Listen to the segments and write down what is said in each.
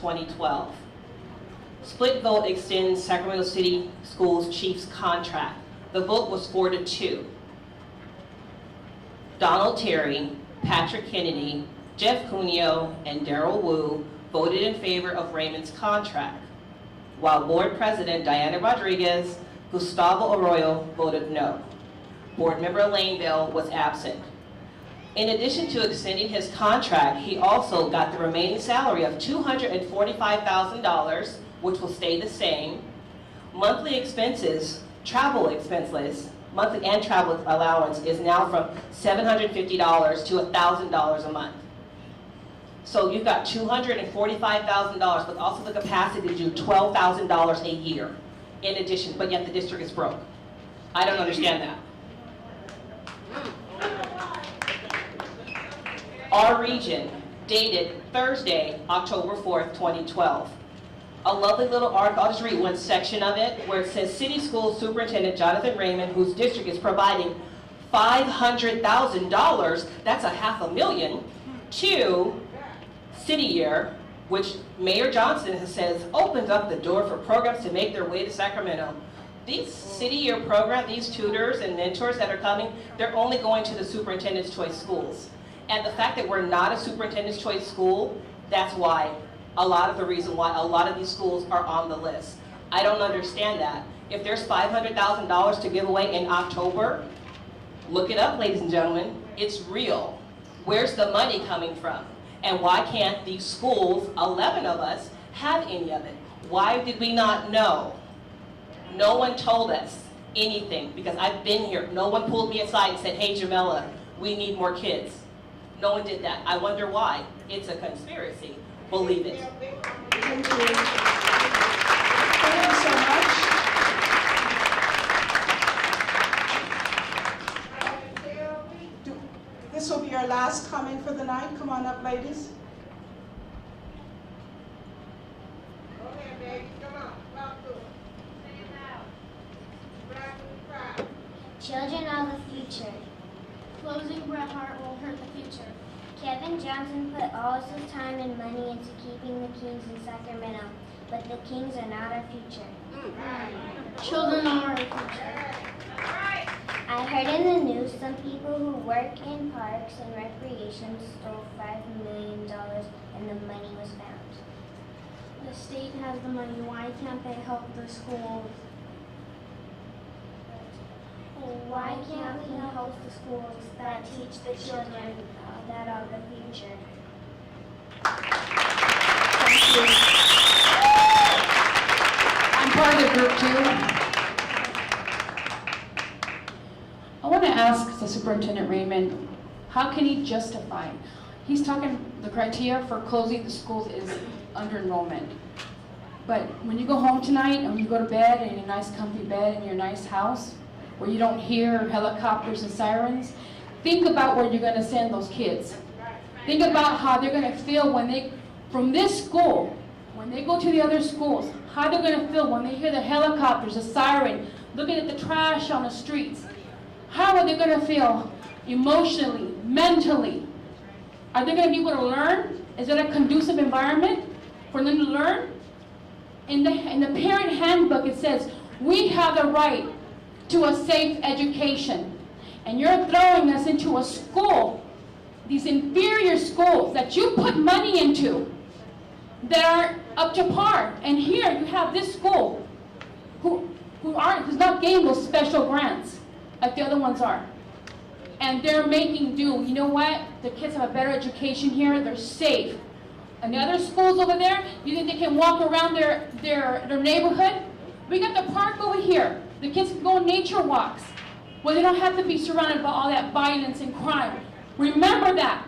2012. Split vote extends Sacramento City Schools chief's contract. The vote was 4-2. Donald Terry, Patrick Kennedy, Jeff Cuneo, and Darrell Wu voted in favor of Raymond's contract, while Board President Diana Rodriguez, Gustavo Arroyo voted no. Board Member Elaine Bell was absent. In addition to extending his contract, he also got the remaining salary of $245,000, which will stay the same. Monthly expenses, travel expenses, monthly and travel allowance is now from $750 to $1,000 a month. So you've got $245,000, but also the capacity to do $12,000 a year in addition, but yet the district is broke. I don't understand that. Our region, dated Thursday, October 4th, 2012. A lovely little article, I'll just read one section of it, where it says City School Superintendent Jonathan Raymond, whose district is providing $500,000, that's $500,000, to City Year, which Mayor Johnson says opens up the door for programs to make their way to Sacramento. These City Year program, these tutors and mentors that are coming, they're only going to the Superintendent's Choice schools. And the fact that we're not a Superintendent's Choice school, that's why a lot of the reason why a lot of these schools are on the list. I don't understand that. If there's $500,000 to give away in October, look it up, ladies and gentlemen. It's real. Where's the money coming from? And why can't these schools, 11 of us, have any of it? Why did we not know? No one told us anything, because I've been here. No one pulled me aside and said, hey, Jamela, we need more kids. No one did that. I wonder why. It's a conspiracy. Believe it. Thank you. Thank you so much. This will be our last comment for the night. Come on up, ladies. Okay, baby, come on. Talk to us. Children are the future. Closing Bret Harte will hurt the future. Kevin Johnson put all of his time and money into keeping the Kings in Sacramento, but the Kings are not our future. Children are our future. I heard in the news some people who work in parks and recreation stole $5 million and the money was found. The state has the money. Why can't they help the schools? Why can't we help the schools that teach the children that are the future? Thank you. I'm part of the group too. I want to ask the Superintendent Raymond, how can he justify? He's talking the criteria for closing the schools is under enrollment. But when you go home tonight and when you go to bed in your nice comfy bed in your nice house, where you don't hear helicopters and sirens, think about where you're going to send those kids. Think about how they're going to feel when they, from this school, when they go to the other schools, how they're going to feel when they hear the helicopters, the siren, looking at the trash on the streets. How are they going to feel emotionally, mentally? Are they going to be able to learn? Is it a conducive environment for them to learn? In the parent handbook, it says, we have the right to a safe education. And you're throwing us into a school, these inferior schools that you put money into that aren't up to par. And here you have this school who's not getting those special grants like the other ones are. And they're making do. You know what? The kids have a better education here. They're safe. And the other schools over there, you think they can walk around their neighborhood? We got the park over here. The kids can go on nature walks where they don't have to be surrounded by all that violence and crime. Remember that.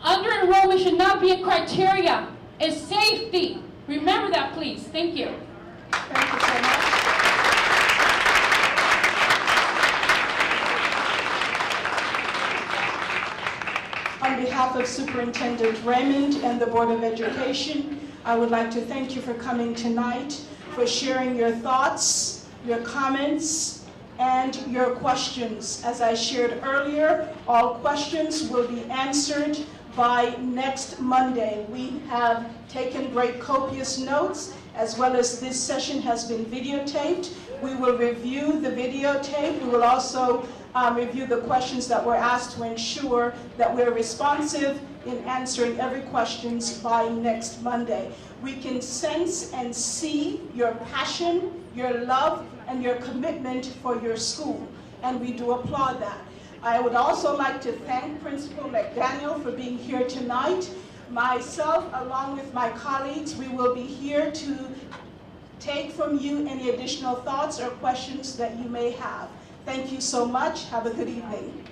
Under enrollment should not be a criteria. It's safety. Remember that, please. Thank you. Thank you so much. On behalf of Superintendent Raymond and the Board of Education, I would like to thank you for coming tonight, for sharing your thoughts, your comments, and your questions. As I shared earlier, all questions will be answered by next Monday. We have taken great copious notes, as well as this session has been videotaped. We will review the videotape. We will also review the questions that were asked to ensure that we're responsive in answering every questions by next Monday. We can sense and see your passion, your love, and your commitment for your school, and we do applaud that. I would also like to thank Principal McDaniel for being here tonight. Myself, along with my colleagues, we will be here to take from you any additional thoughts or questions that you may have. Thank you so much. Have a good evening.